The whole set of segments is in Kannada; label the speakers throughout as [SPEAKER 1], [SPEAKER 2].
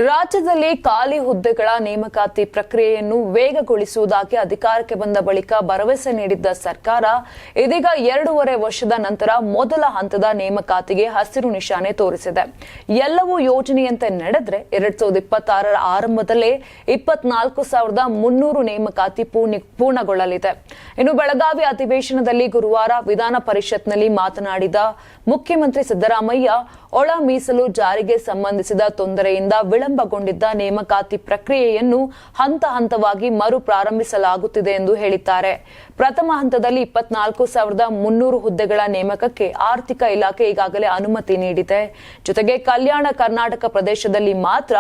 [SPEAKER 1] ರಾಜ್ಯದಲ್ಲಿ ಖಾಲಿ ಹುದ್ದೆಗಳ ನೇಮಕಾತಿ ಪ್ರಕ್ರಿಯೆಯನ್ನು ವೇಗಗೊಳಿಸುವುದಾಗಿ ಅಧಿಕಾರಕ್ಕೆ ಬಂದ ಬಳಿಕ ಭರವಸೆ ನೀಡಿದ್ದ ಸರ್ಕಾರ ಇದೀಗ 2.5 ವರ್ಷದ ನಂತರ ಮೊದಲ ಹಂತದ ನೇಮಕಾತಿಗೆ ಹಸಿರು ನಿಶಾನೆ ತೋರಿಸಿದೆ. ಎಲ್ಲವೂ ಯೋಜನೆಯಂತೆ ನಡೆದ್ರೆ 2026ರ ಆರಂಭದಲ್ಲೇ 24,300 ನೇಮಕಾತಿ ಪೂರ್ಣಗೊಳ್ಳಲಿದೆ. ಇನ್ನು ಬೆಳಗಾವಿ ಅಧಿವೇಶನದಲ್ಲಿ ಗುರುವಾರ ವಿಧಾನ ಪರಿಷತ್ನಲ್ಲಿ ಮಾತನಾಡಿದ ಮುಖ್ಯಮಂತ್ರಿ ಸಿದ್ದರಾಮಯ್ಯ, ಒಳ ಮೀಸಲು ಜಾರಿಗೆ ಸಂಬಂಧಿಸಿದ ತೊಂದರೆಯಿಂದ ವಿಳಂಬಗೊಂಡಿದ್ದ ನೇಮಕಾತಿ ಪ್ರಕ್ರಿಯೆಯನ್ನು ಹಂತ ಹಂತವಾಗಿ ಮರು ಪ್ರಾರಂಭಿಸಲಾಗುತ್ತಿದೆ ಎಂದು ಹೇಳಿದ್ದಾರೆ. ಪ್ರಥಮ ಹಂತದಲ್ಲಿ 24,300 ಹುದ್ದೆಗಳ ನೇಮಕಕ್ಕೆ ಆರ್ಥಿಕ ಇಲಾಖೆ ಈಗಾಗಲೇ ಅನುಮತಿ ನೀಡಿದೆ. ಜೊತೆಗೆ ಕಲ್ಯಾಣ ಕರ್ನಾಟಕ ಪ್ರದೇಶದಲ್ಲಿ ಮಾತ್ರ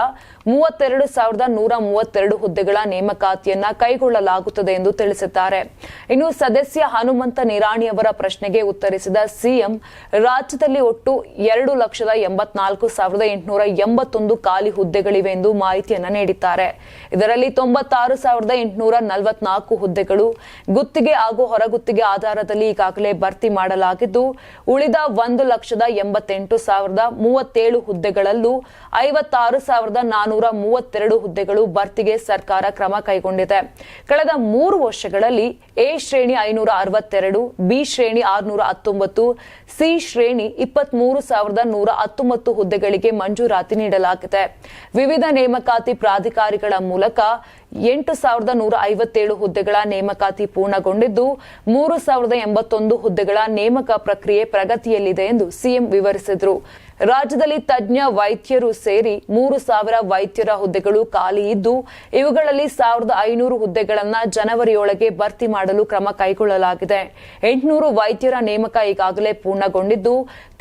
[SPEAKER 1] 32,132 ಹುದ್ದೆಗಳ ನೇಮಕಾತಿಯನ್ನ ಕೈಗೊಳ್ಳಲಾಗುತ್ತದೆ ಎಂದು ತಿಳಿಸಿದ್ದಾರೆ. ಇನ್ನು ಸದಸ್ಯ ಹನುಮಂತ ನಿರಾಣಿಯವರ ಪ್ರಶ್ನೆಗೆ ಉತ್ತರಿಸಿದ ಸಿಎಂ, ರಾಜ್ಯದಲ್ಲಿ ಒಟ್ಟು 2,84,881 ಖಾಲಿ ಹುದ್ದೆಗಳಿವೆ ಎಂದು ಮಾಹಿತಿಯನ್ನು ನೀಡಿದ್ದಾರೆ. ಇದರಲ್ಲಿ 96,844 ಹುದ್ದೆಗಳು ಗುತ್ತಿಗೆ ಹಾಗೂ ಹೊರಗುತ್ತಿಗೆ ಆಧಾರದಲ್ಲಿ ಈಗಾಗಲೇ ಭರ್ತಿ ಮಾಡಲಾಗಿದ್ದು, ಉಳಿದ 1,88,037 ಹುದ್ದೆಗಳಲ್ಲೂ 56,432 ಹುದ್ದೆಗಳು ಭರ್ತಿಗೆ ಸರ್ಕಾರ ಕ್ರಮ ಕೈಗೊಂಡಿದೆ. ಕಳೆದ 3 ವರ್ಷಗಳಲ್ಲಿ ಎ ಶ್ರೇಣಿ 562, ಬಿ ಶ್ರೇಣಿ 619, ಸಿ ಶ್ರೇಣಿ 23,119 ಹುದ್ದೆಗಳಿಗೆ ಮಂಜೂರಾತಿ ನೀಡಲಾಗಿದೆ. ವಿವಿಧ ನೇಮಕಾತಿ ಪ್ರಾಧಿಕಾರಿಗಳ ಮೂಲಕ 8,157 ಹುದ್ದೆಗಳ ನೇಮಕಾತಿ ಪೂರ್ಣಗೊಂಡಿದ್ದು, 3,081 ಹುದ್ದೆಗಳ ನೇಮಕ ಪ್ರಕ್ರಿಯೆ ಪ್ರಗತಿಯಲ್ಲಿದೆ ಎಂದು ಸಿಎಂ ವಿವರಿಸಿದರು. ರಾಜ್ಯದಲ್ಲಿ ತಜ್ಞ ವೈದ್ಯರು ಸೇರಿ 3,000 ವೈದ್ಯರ ಹುದ್ದೆಗಳು ಖಾಲಿ ಇದ್ದು, ಇವುಗಳಲ್ಲಿ 1,500 ಹುದ್ದೆಗಳನ್ನು ಜನವರಿಯೊಳಗೆ ಭರ್ತಿ ಮಾಡಲು ಕ್ರಮ ಕೈಗೊಳ್ಳಲಾಗಿದೆ. 800 ವೈದ್ಯರ ನೇಮಕ ಈಗಾಗಲೇ ಪೂರ್ಣಗೊಂಡಿದ್ದು,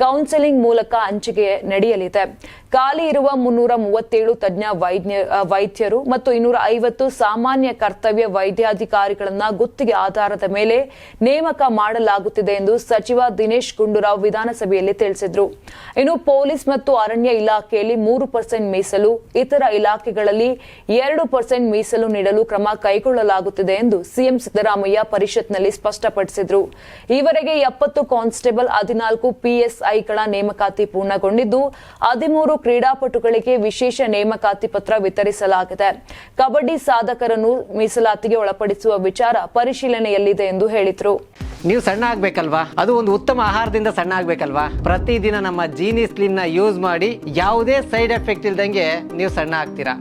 [SPEAKER 1] ಕೌನ್ಸೆಲಿಂಗ್ ಮೂಲಕ ಹಂಚಿಕೆ ನಡೆಯಲಿದೆ. ಖಾಲಿ ಇರುವ 337 ತಜ್ಞ ವೈದ್ಯರು ಮತ್ತು 250 ಸಾಮಾನ್ಯ ಕರ್ತವ್ಯ ವೈದ್ಯಾಧಿಕಾರಿಗಳನ್ನು ಗುತ್ತಿಗೆ ಆಧಾರದ ಮೇಲೆ ನೇಮಕ ಮಾಡಲಾಗುತ್ತಿದೆ ಎಂದು ಸಚಿವ ದಿನೇಶ್ ಗುಂಡೂರಾವ್ ವಿಧಾನಸಭೆಯಲ್ಲಿ ತಿಳಿಸಿದರು. ಇನ್ನು ಪೊಲೀಸ್ ಮತ್ತು ಅರಣ್ಯ ಇಲಾಖೆಯಲ್ಲಿ 3% ಮೀಸಲು, ಇತರ ಇಲಾಖೆಗಳಲ್ಲಿ 2% ಮೀಸಲು ನೀಡಲು ಕ್ರಮ ಕೈಗೊಳ್ಳಲಾಗುತ್ತಿದೆ ಎಂದು ಸಿಎಂ ಸಿದ್ದರಾಮಯ್ಯ ಪರಿಷತ್ನಲ್ಲಿ ಸ್ಪಷ್ಟಪಡಿಸಿದರು. ಈವರೆಗೆ 70 ಕಾನ್ಸ್ಟೇಬಲ್, 14 ಪಿಎಸ್ಐಗಳ ನೇಮಕಾತಿ ಪೂರ್ಣಗೊಂಡಿದ್ದು, 13 ಕ್ರೀಡಾಪಟುಗಳಿಗೆ ವಿಶೇಷ ನೇಮಕಾತಿ ಪತ್ರ ವಿತರಿಸಲಾಗಿದೆ. ಕಬಡ್ಡಿ ಸಾಧಕರನ್ನು ಮೀಸಲಾತಿಗೆ ಒಳಪಡಿಸುವ ವಿಚಾರ ಪರಿಶೀಲನೆಯಲ್ಲಿದೆ ಎಂದು ಹೇಳಿದರು.
[SPEAKER 2] ನೀವು ಸಣ್ಣ ಆಗ್ಬೇಕಲ್ವಾ? ಅದು ಒಂದು ಉತ್ತಮ ಆಹಾರದಿಂದ ಸಣ್ಣ ಆಗ್ಬೇಕಲ್ವಾ? ಪ್ರತಿದಿನ ನಮ್ಮ ಜೀನಿ ಸ್ಲಿಮ್ ನ ಯೂಸ್ ಮಾಡಿ ಯಾವುದೇ ಸೈಡ್ ಎಫೆಕ್ಟ್ ಇಲ್ದಂಗೆ ನೀವು ಸಣ್ಣ ಆಗ್ತೀರಾ.